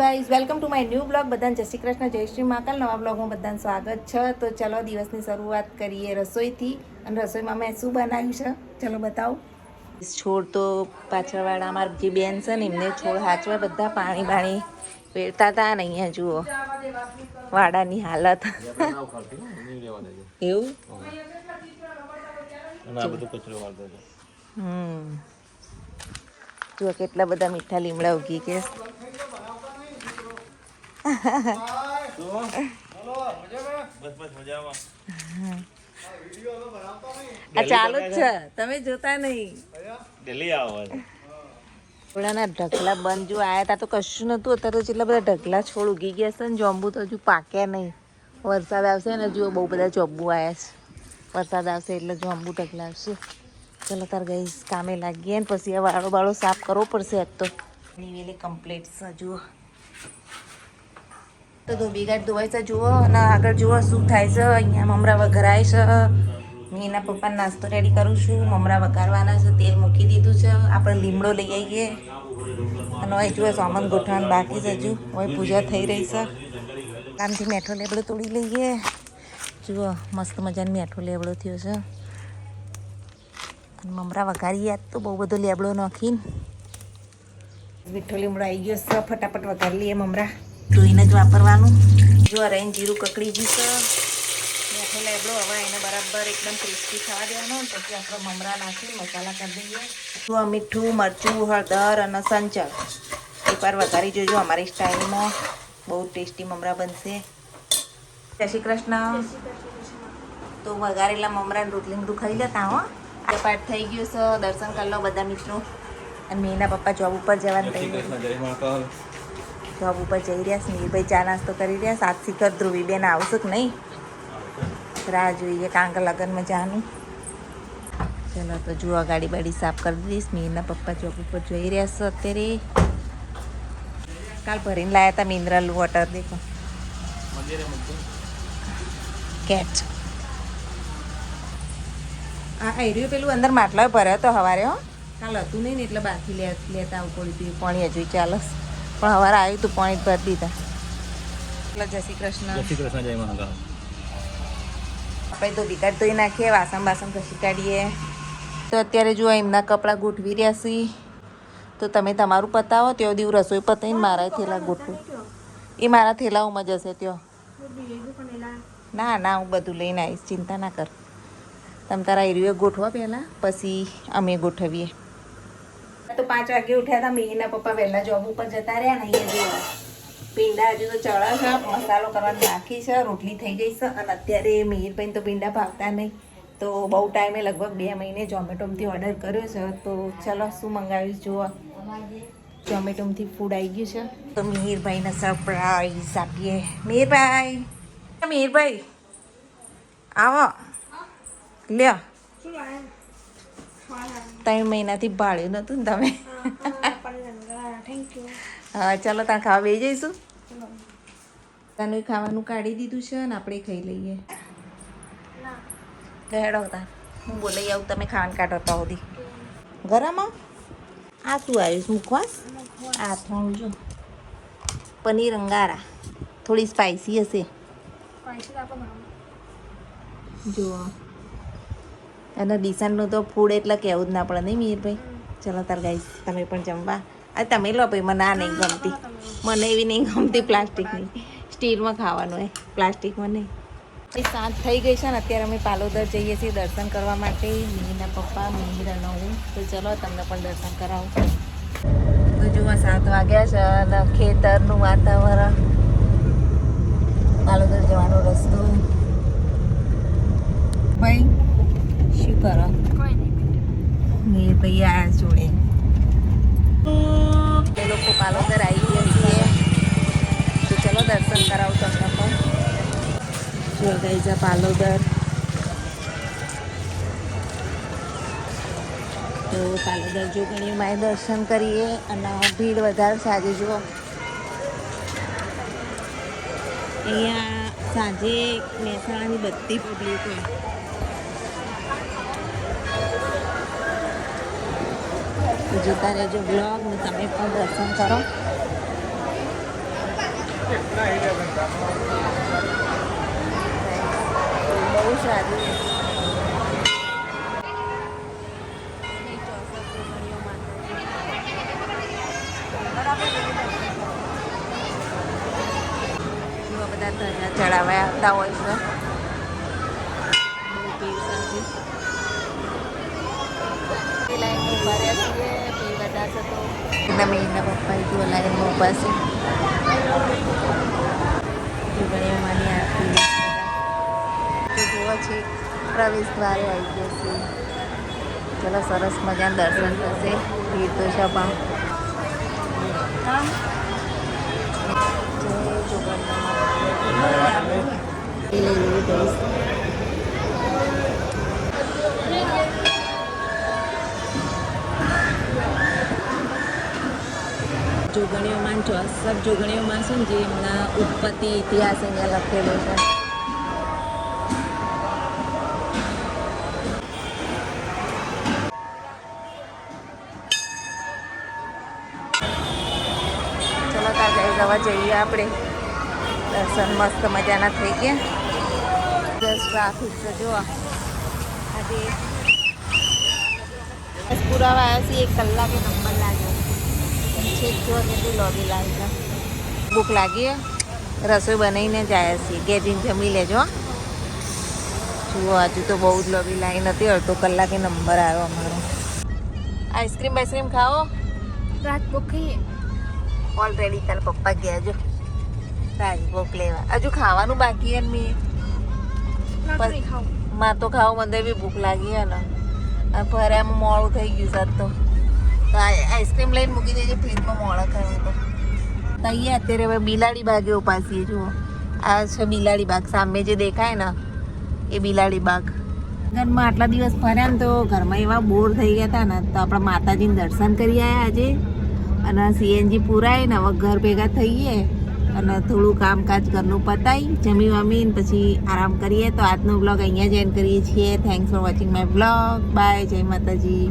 Guys welcome to my new blog. બધાને જય શ્રી કૃષ્ણ, જય શ્રી મહાકાલ. નવા બ્લોગમાં બધાને સ્વાગત છે. તો ચલો દિવસની શરૂઆત કરીએ રસોઈથી. અને રસોઈમાં મેં શું બનાવ્યું છે ચલો બતાવો. છોડ તો પાછળવાળા અમારી જે બેન છે ને એમને છોડ હાચવા બધા પાણી બાણી વેરતા હતા ને અહીંયા જુઓ વાડાની હાલત એવું. જુઓ કેટલા બધા મીઠા લીમડા ઉગી કે આ ચાલુ જ છે, તમે જોતા નહીં. થોડાના ઢગલા બંધ જો આયા તા તો કશું નતું. અત્યારે જેટલા બધા ઢગલા છોડ ઉગી ગયા છે ને જોંબુ તો હજુ પાક્યા નહીં. વરસાદ આવશે ને જુઓ બહુ બધા જોંબુ આવ્યા છે. વરસાદ આવશે એટલે જોંબુ ઢગલા આવશે. ચલો તાર ગઈ કામે લાગીએ ને પછી આ વાળો બાળો સાફ કરવો પડશે. આજ તો નીવેલી કમ્પ્લીટ છે. જુઓ તો ધોબી ગાઢ ધોવાય છે. જુઓ અને આગળ જુઓ શું થાય છે. અહીંયા મમરા વઘરાય છે. મેં એના પપ્પાને નાસ્તો રેડી કરું છું. મમરા વઘારવાના છે, તેલ મૂકી દીધું છે. આપણે લીમડો લઈ આવીએ અને હવે જુઓ સામાન ગોઠવાનું બાકી છે. હજુ હવે પૂજા થઈ રહી છે. કામથી મેઠો લેબડો તોડી લઈએ. જુઓ મસ્ત મજાનો મેઠો લેબડો થયો છે. મમરા વઘારીએ આજ તો બહુ બધો લેબડો નાખીને. મીઠો લીમડો આવી ગયો છે. ફટાફટ વઘારી લઈએ મમરા. ધોઈને જ વાપરવાનું. જો રહીને જીરું કકડી ગયું છે. મેઠો લેબડો હવે એને બરાબર એકદમ ક્રિસ્પી થવા દેવાનો. પછી આપણે મમરા નાખી મસાલા કરી દઈએ. જો મીઠું મરચું હળદર અને સંચળ એકવાર વઘારી જોજો. અમારી સ્ટાઇલમાં બહુ ટેસ્ટી મમરા બનશે. જય શ્રી કૃષ્ણ. તો વઘારેલા મમરા રોટલી બધું ખાઈ લેતા હો. આ પાઠ થઈ ગયો છે. દર્શન કરી લો બધા મિત્રો. અને મેં એના પપ્પા જોબ ઉપર જવાનું તૈયાર. જોબ ઉપર જઈ રહ્યા છે. મીરભાઈ ચા નાસ્તો કરી રહ્યા. સાત શિખર ધ્રુવી બેન આવશે કે નહીં રાહ જોઈએ. કારણ કે લગ્નમાં જવાનું. ચલો તો જુઓ ગાડી બાડી સાફ કરી દઈશ. મીરના પપ્પા જોબ ઉપર જઈ રહ્યા છે અત્યારે. કાલ ભરીને લાયા હતા મિનરલ વોટર. દેખો કેચ. આ એર્યું પેલું અંદર માટલા ભર્યો હતો સવારે. હો કાલ હતું નહીં ને એટલે બાકી લેતા આવું પડ્યું. પાણી હજુ ચાલે પણ સવારે આવ્યું હતું પાણી જ ભરી દીધા. એટલે જય શ્રી કૃષ્ણ. જય શ્રી કૃષ્ણ. જય મહાકાલ. આપણે તો વિકાટ ધોઈ નાખીએ. વાસણ બાસણ ઘસી કાઢીએ. તો અત્યારે જો એમના કપડાં ગોઠવી રહ્યા છીએ. તો તમે તમારું પતાવો. ત્યાં દિવસ રસોઈ પતાવીને મારા થેલા ગોઠવું. એ મારા થેલાઓમાં જશે ત્યાં. ના ના હું બધું લઈને આવીશ. ચિંતા ના કર. તમે તારા એરિયો ગોઠવા પહેલાં પછી અમે ગોઠવીએ. તો 5 વાગે ઉઠ્યા હતા. મેં એના પપ્પા વહેલા જોબ ઉપર જતા રહ્યા ને. અહીંયા જો પીંડા હજુ તો ચડા છે. મસાલો કરવાનું બાકી છે. રોટલી થઈ ગઈ છે. અને અત્યારે મિહિરભાઈને તો પીંડા ભાવતા નહીં. તો બહુ ટાઈમે લગભગ 2 મહિને ઝોમેટોમાંથી ઓર્ડર કર્યો છે. તો ચલો શું મંગાવીશ જુઓ. ઝોમેટોમાંથી ફૂડ આવી ગયું છે. તો મિહિરભાઈને સરપ્રાઈઝ આપીએ. મિહિરભાઈ આવો લ્યો. 3 મહિનાથી ભાડ્યું નહોતું ને તમે. હા ચાલો ત્યાં ખાવા બેસી જઈશું. તાનું ખાવાનું કાઢી દીધું છે ને આપણે ખાઈ લઈએ. હેડો તા હું બોલાઈ આવું. તમે ખાવાનું કાઢો તો સુધી ગરમ. આ શું આવ્યું મુખવાસ. આ થોડું જો પનીર અંગારા. થોડી સ્પાઇસી હશે જુઓ. અને દિશાનું તો ફૂડ એટલે કહેવું જ ના પડે નહીં મિહિરભાઈ. ચલો તાર ગાઈસ તમે પણ જમવા. આ તમે લો ભાઈ. મને આ નહીં ગમતી. મને એવી નહીં ગમતી પ્લાસ્ટિકની. સ્ટીલમાં ખાવાનું પ્લાસ્ટિકમાં નહીં. એ સાંજ થઈ ગઈ છે ને. અત્યારે અમે પાલોદર જઈએ છીએ દર્શન કરવા માટે. મિહિરના પપ્પા મિહિર અને હું. તો ચલો તમને પણ દર્શન કરાવું. તો જુઓ 7 વાગ્યા છે અને ખેતરનું વાતાવરણ. પાલોદર જવાનો રસ્તો. ભાઈ શું કરો. મેં ભાઈ આ જોડે એ લોકો પાલોદર આવી ગયા છીએ. તો ચલો દર્શન કરાવું તમને પણ. જો ગઈ છે પાલોદર. તો પાલોદર જો ઘણી માય દર્શન કરીએ. અને ભીડ વધારે છે આજે. જુઓ અહીંયા સાંજે મહેસાણાની બધી પબ્લિક હોય. જોતા રહેજો બ્લોગ ને તમે પણ દર્શન કરો. બહુ સારું બધા ધજા ચડાવવા આવતા હોય છે. બહુ ભીડ સાથે લાઈનમાં ઉભા રહ્યા છીએ. ભીડ વધારશે તો એકદમ એના પપ્પા જો લાઈનમાં ઉભા છે. જોગણીઓમાંની આરતી તો જોવા છે. પ્રવેશ દ્વારે આવી જશે. ચલો સરસ મજાનું દર્શન થશે. ભીડ તો છે પણ જોગણીઓમાં 64 જોગણીઓમાં છે ને જે એમના ઉત્પત્તિ ઇતિહાસ અહીંયા લખેલો છે. ચલો ત્યાં જવા જઈએ આપણે. દર્શન મસ્ત મજાના થઈ ગયા. બસ ટ્રાફિક છે જો આજે બસ પુરાવા આવ્યા છીએ. 1 કલાકે નંબર લાગ્યો. છેક જો કેટલી લોબી લાગી છે. ભૂખ લાગી રસોઈ બનાવીને જ આવ્યા છીએ. ઘેર જઈને જમી લેજો. જુઓ હજુ તો બહુ જ લોબી લાગી નથી. અડધો કલાકે નંબર આવ્યો અમારો. આઈસ્ક્રીમ ખાઓ. રાત ભૂખી ઓલરેડી તારા પપ્પા ગયા જો રાજભોગ લેવા. હજુ ખાવાનું બાકી હે મેં માર તો ખાવું મને બી ભૂખ લાગી હે ને. ફરે આમ મોડું થઈ ગયું સાત તો આઈસ્ક્રીમ લઈને મૂકી દેજે ફ્રીજમાં. મોડા ખાવું તો તૈયાર અત્યારે હવે બિલાડી બાગે ઉપાસીએ. જુઓ આ છે બિલાડી બાગ. સામે જે દેખાય ને એ બિલાડી બાગ. ઘરમાં આટલા દિવસ ફર્યા ને તો ઘરમાં એવા બોર થઈ ગયા હતા ને તો આપણા માતાજીને દર્શન કરી આવ્યા આજે. અને સીએનજી પુરાય ને હવે ઘર ભેગા થઈએ અને થોડું કામકાજ ઘરનું પતાવી જમી વમીને પછી આરામ કરીએ. તો આજનો બ્લોગ અહીંયા જ એન્ડ કરીએ છીએ. Thanks for watching my blog. Bye. Jai માતાજી.